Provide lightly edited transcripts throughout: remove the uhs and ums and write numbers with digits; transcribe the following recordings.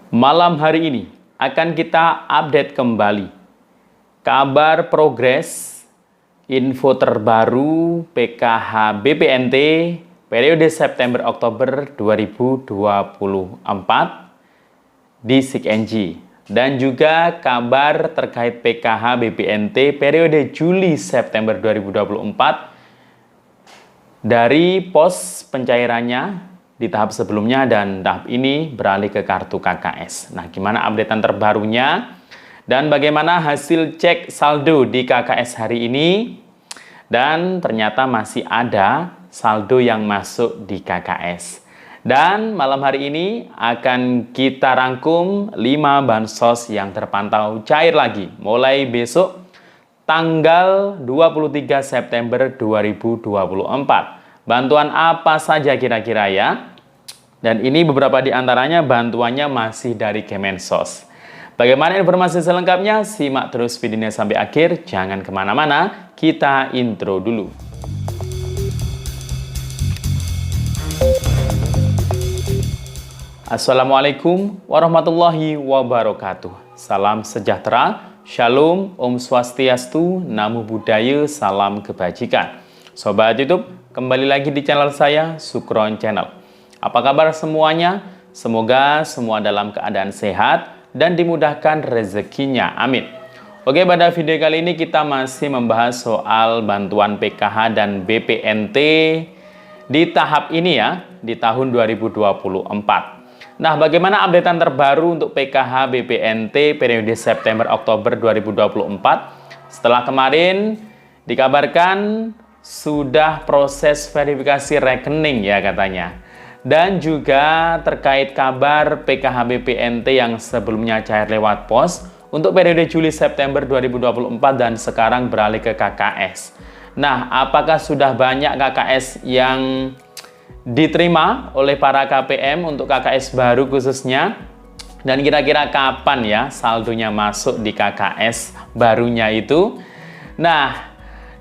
Malam hari ini akan kita update kembali kabar progres info terbaru PKH BPNT periode September-Oktober 2024 di SIKNG dan juga kabar terkait PKH BPNT periode Juli-September 2024 dari pos pencairannya di tahap sebelumnya dan tahap ini beralih ke kartu KKS. Nah, gimana updatean terbarunya dan bagaimana hasil cek saldo di KKS hari ini? Dan ternyata masih ada saldo yang masuk di KKS. Dan malam hari ini akan kita rangkum 5 bansos yang terpantau cair lagi mulai besok tanggal 23 September 2024. Bantuan apa saja kira-kira ya? Dan ini beberapa di antaranya bantuannya masih dari Kemensos. Bagaimana informasi selengkapnya? Simak terus videonya sampai akhir. Jangan kemana-mana, kita intro dulu. Assalamualaikum warahmatullahi wabarakatuh. Salam sejahtera, Shalom, Om Swastiastu, Namo Buddhaya, Salam Kebajikan. Sobat YouTube, kembali lagi di channel saya, Sukron Channel. Apa kabar semuanya? Semoga semua dalam keadaan sehat dan dimudahkan rezekinya. Amin. Oke, pada video kali ini kita masih membahas soal bantuan PKH dan BPNT di tahap ini ya, di tahun 2024. Nah, bagaimana updatean terbaru untuk PKH BPNT periode September-Oktober 2024? Setelah kemarin dikabarkan sudah proses verifikasi rekening ya katanya. Dan juga terkait kabar PKH BPNT yang sebelumnya cair lewat pos untuk periode Juli-September 2024 dan sekarang beralih ke KKS. Nah, apakah sudah banyak KKS yang diterima oleh para KPM untuk KKS baru khususnya? Dan kira-kira kapan ya saldonya masuk di KKS barunya itu? Nah,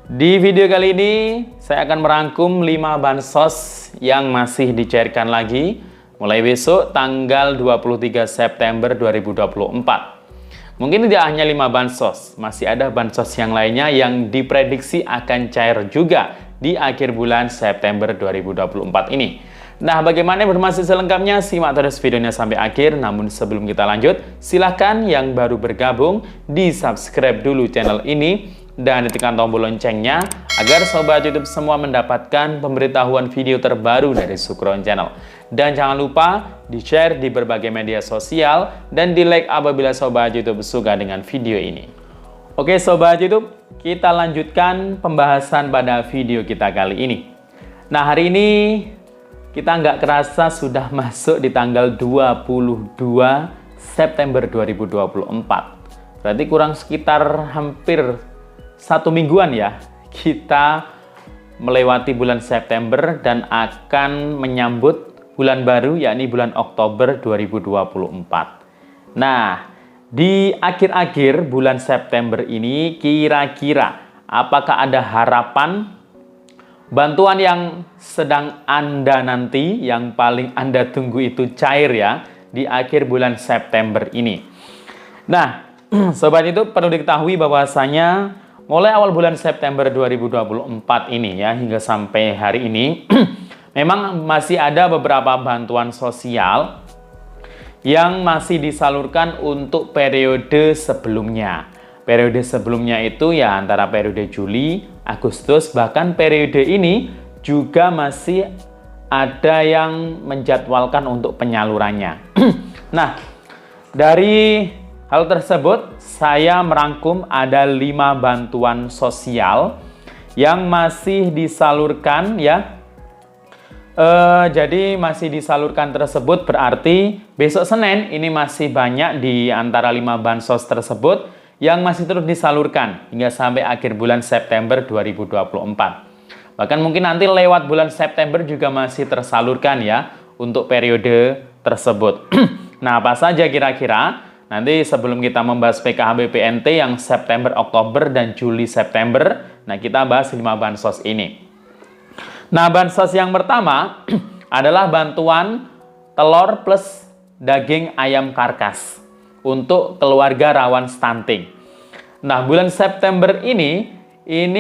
di video kali ini saya akan merangkum 5 bansos yang masih dicairkan lagi mulai besok tanggal 23 September 2024. Mungkin tidak hanya 5 bansos, masih ada bansos yang lainnya yang diprediksi akan cair juga di akhir bulan September 2024 ini. Nah, bagaimana informasi selengkapnya? Simak terus videonya sampai akhir. Namun sebelum kita lanjut, silahkan yang baru bergabung di subscribe dulu channel ini dan tekan tombol loncengnya agar sobat YouTube semua mendapatkan pemberitahuan video terbaru dari Sukron Channel. Dan jangan lupa di-share di berbagai media sosial dan di-like apabila sobat YouTube suka dengan video ini. Oke sobat YouTube, kita lanjutkan pembahasan pada video kita kali ini. Nah, hari ini kita nggak kerasa sudah masuk di tanggal 22 September 2024. Berarti kurang sekitar hampir 1 mingguan ya, kita melewati bulan September dan akan menyambut bulan baru yakni bulan Oktober 2024. Nah, di akhir-akhir bulan September ini kira-kira apakah ada harapan bantuan yang sedang Anda nanti, yang paling Anda tunggu itu cair ya di akhir bulan September ini? Nah, sobat itu perlu diketahui bahwasanya mulai awal bulan September 2024 ini ya hingga sampai hari ini memang masih ada beberapa bantuan sosial yang masih disalurkan untuk periode sebelumnya. Periode sebelumnya itu ya antara periode Juli, Agustus, bahkan periode ini juga masih ada yang menjadwalkan untuk penyalurannya. Nah, dari hal tersebut saya merangkum ada 5 bantuan sosial yang masih disalurkan ya. Jadi masih disalurkan tersebut berarti besok Senin ini masih banyak di antara 5 bansos tersebut yang masih terus disalurkan hingga sampai akhir bulan September 2024. Bahkan mungkin nanti lewat bulan September juga masih tersalurkan ya untuk periode tersebut. Nah, apa saja kira-kira? Nanti sebelum kita membahas PKH BPNT yang September, Oktober, dan Juli, September, nah kita bahas 5 bansos ini. Nah, bansos yang pertama adalah bantuan telur plus daging ayam karkas untuk keluarga rawan stunting. Nah, bulan September ini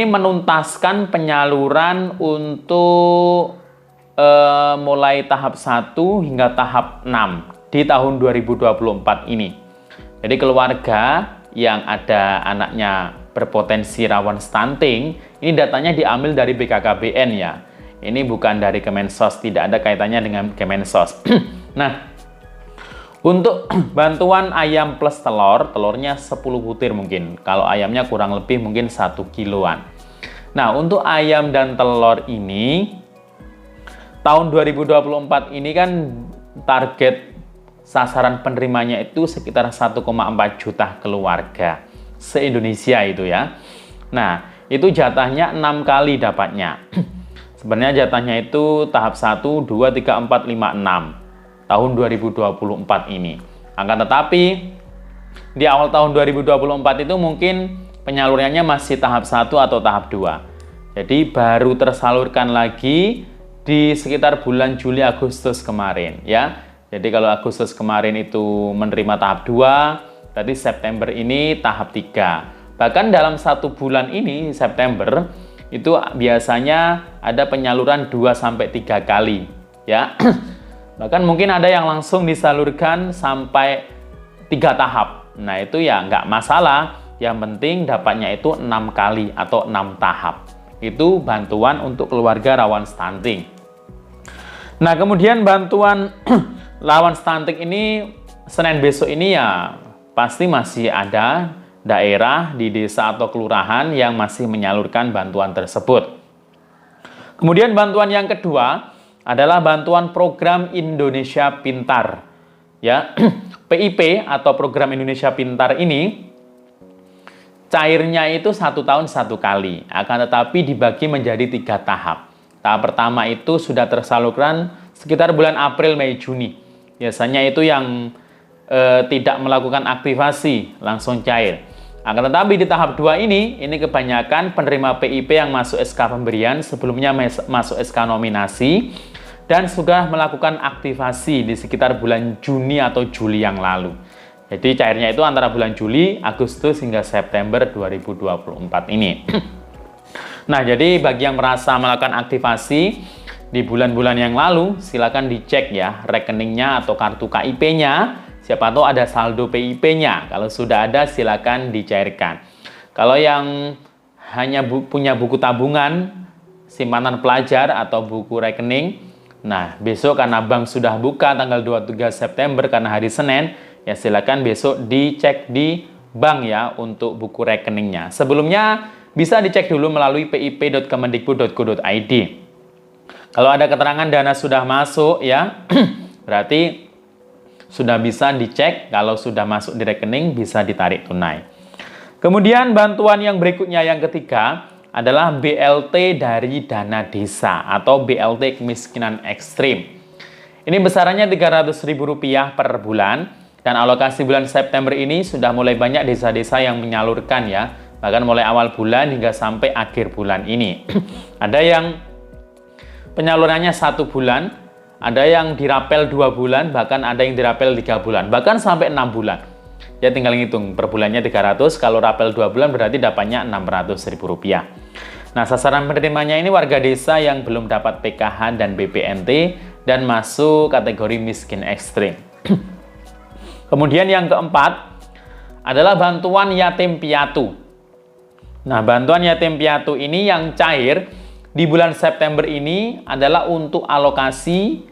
menuntaskan penyaluran untuk mulai tahap 1 hingga tahap 6 di tahun 2024 ini. Jadi keluarga yang ada anaknya berpotensi rawan stunting, ini datanya diambil dari BKKBN ya. Ini bukan dari Kemensos, tidak ada kaitannya dengan Kemensos. Nah, untuk bantuan ayam plus telur, telurnya 10 butir mungkin. Kalau ayamnya kurang lebih mungkin 1 kiloan. Nah, untuk ayam dan telur ini, tahun 2024 ini kan target sasaran penerimanya itu sekitar 1,4 juta keluarga. Se-Indonesia itu ya. Nah, itu jatahnya 6 kali dapatnya. Sebenarnya jatahnya itu tahap 1, 2, 3, 4, 5, 6. Tahun 2024 ini. Akan tetapi di awal tahun 2024 itu mungkin penyalurannya masih tahap 1 atau tahap 2. Jadi baru tersalurkan lagi di sekitar bulan Juli Agustus kemarin ya. Jadi kalau Agustus kemarin itu menerima tahap 2, tadi September ini tahap 3. Bahkan dalam 1 bulan ini September itu biasanya ada penyaluran 2-3 kali ya. Bahkan mungkin ada yang langsung disalurkan sampai 3 tahap. Nah itu ya nggak masalah, yang penting dapatnya itu 6 kali atau 6 tahap. Itu bantuan untuk keluarga rawan stunting. Nah kemudian bantuan rawan stunting ini Senin besok ini ya pasti masih ada daerah di desa atau kelurahan yang masih menyalurkan bantuan tersebut. Kemudian bantuan yang kedua adalah bantuan program Indonesia Pintar. Ya, PIP atau program Indonesia Pintar ini cairnya itu 1 tahun 1 kali, akan tetapi dibagi menjadi 3 tahap. Tahap pertama itu sudah tersalurkan sekitar bulan April, Mei, Juni. Biasanya itu yang tidak melakukan aktivasi langsung cair. Akan tetapi di tahap 2 ini kebanyakan penerima PIP yang masuk SK pemberian, sebelumnya masuk SK nominasi, dan sudah melakukan aktivasi di sekitar bulan Juni atau Juli yang lalu. Jadi cairnya itu antara bulan Juli, Agustus hingga September 2024 ini. Nah, jadi bagi yang merasa melakukan aktivasi di bulan-bulan yang lalu, silakan dicek ya rekeningnya atau kartu KIP-nya. Siapa tahu ada saldo PIP-nya. Kalau sudah ada, silakan dicairkan. Kalau yang hanya punya buku tabungan, simpanan pelajar atau buku rekening, nah, besok karena bank sudah buka tanggal 23 September karena hari Senin, ya silakan besok dicek di bank ya untuk buku rekeningnya. Sebelumnya bisa dicek dulu melalui pip.kemendikbud.go.id. Kalau ada keterangan dana sudah masuk ya, berarti sudah bisa dicek. Kalau sudah masuk di rekening bisa ditarik tunai. Kemudian bantuan yang berikutnya yang ketiga adalah BLT dari dana desa atau BLT kemiskinan ekstrim. Ini besarannya Rp300.000 per bulan dan alokasi bulan September ini sudah mulai banyak desa-desa yang menyalurkan ya, bahkan mulai awal bulan hingga sampai akhir bulan ini. Ada yang penyalurannya 1 bulan, ada yang dirapel 2 bulan, bahkan ada yang dirapel 3 bulan, bahkan sampai 6 bulan. Ya tinggal ngitung, per bulannya 300, kalau rapel 2 bulan berarti dapatnya Rp600.000. Nah, sasaran penerimanya ini warga desa yang belum dapat PKH dan BPNT dan masuk kategori miskin ekstrim. Kemudian yang keempat adalah bantuan yatim piatu. Nah, bantuan yatim piatu ini yang cair di bulan September ini adalah untuk alokasi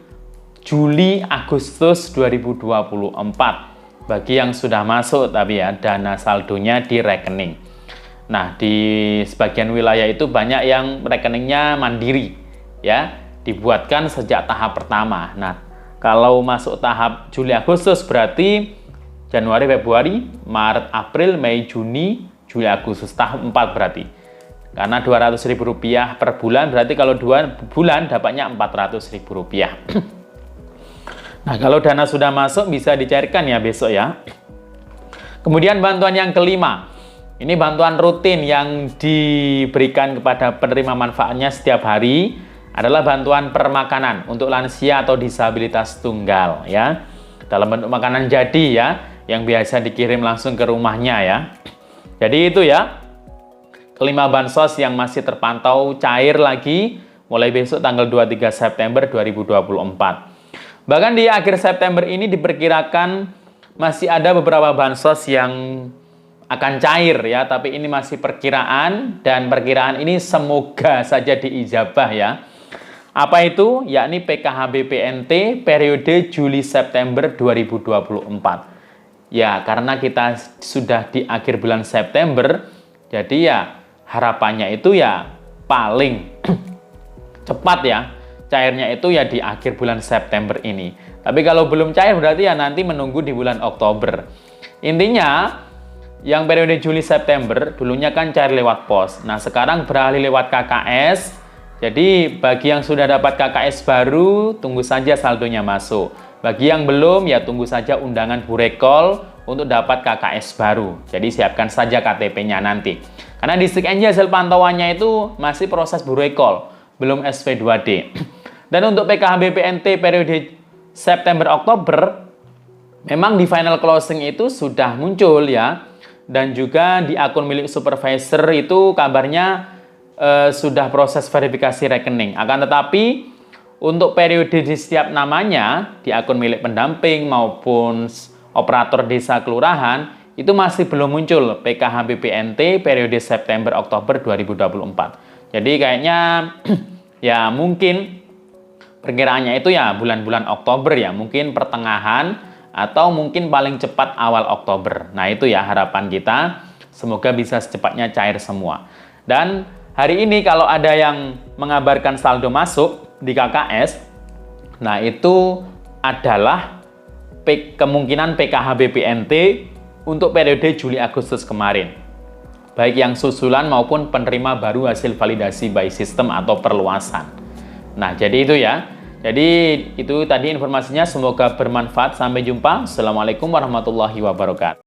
Juli Agustus 2024. Bagi yang sudah masuk tapi ya dana saldonya di rekening. Nah, di sebagian wilayah itu banyak yang rekeningnya mandiri ya, dibuatkan sejak tahap pertama. Nah, kalau masuk tahap Juli Agustus berarti Januari, Februari, Maret, April, Mei, Juni, Juli, Agustus, tahap 4 berarti. Karena Rp200.000 per bulan berarti kalau 2 bulan dapatnya Rp400.000. Nah, kalau dana sudah masuk bisa dicairkan ya besok ya. Kemudian bantuan yang kelima. Ini bantuan rutin yang diberikan kepada penerima manfaatnya setiap hari adalah bantuan permakanan untuk lansia atau disabilitas tunggal ya. dalam bentuk makanan jadi ya, yang biasa dikirim langsung ke rumahnya ya. Jadi itu ya, kelima bansos yang masih terpantau cair lagi mulai besok tanggal 23 September 2024. Bahkan di akhir September ini diperkirakan masih ada beberapa bansos yang akan cair ya, tapi ini masih perkiraan, dan perkiraan ini semoga saja diijabah ya. Apa itu? Yakni PKH-BPNT periode Juli-September 2024. Ya, karena kita sudah di akhir bulan September, jadi ya harapannya itu ya paling cepat ya, cairnya itu ya di akhir bulan September ini. Tapi kalau belum cair berarti ya nanti menunggu di bulan Oktober. Intinya, yang periode Juli-September dulunya kan cair lewat pos. Nah, sekarang beralih lewat KKS. Jadi, bagi yang sudah dapat KKS baru, tunggu saja saldonya masuk. Bagi yang belum, ya tunggu saja undangan burekol untuk dapat KKS baru. Jadi, siapkan saja KTP-nya nanti. Karena Distrik NJ hasil pantauannya itu masih proses burekol, belum SV2D. Dan untuk PKH BPNT periode September-Oktober, memang di final closing itu sudah muncul ya. Dan juga di akun milik supervisor itu kabarnya sudah proses verifikasi rekening. Akan tetapi untuk periode di setiap namanya di akun milik pendamping maupun operator desa kelurahan itu masih belum muncul PKH BPNT periode September-Oktober 2024. Jadi kayaknya ya mungkin perkiraannya itu ya bulan-bulan Oktober ya, mungkin pertengahan atau mungkin paling cepat awal Oktober. Nah itu ya harapan kita, semoga bisa secepatnya cair semua. Dan hari ini kalau ada yang mengabarkan saldo masuk di KKS, nah itu adalah kemungkinan PKH BPNT untuk periode Juli-Agustus kemarin. Baik yang susulan maupun penerima baru hasil validasi by system atau perluasan. Nah jadi itu ya. Jadi itu tadi informasinya, semoga bermanfaat. Sampai jumpa. Assalamualaikum warahmatullahi wabarakatuh.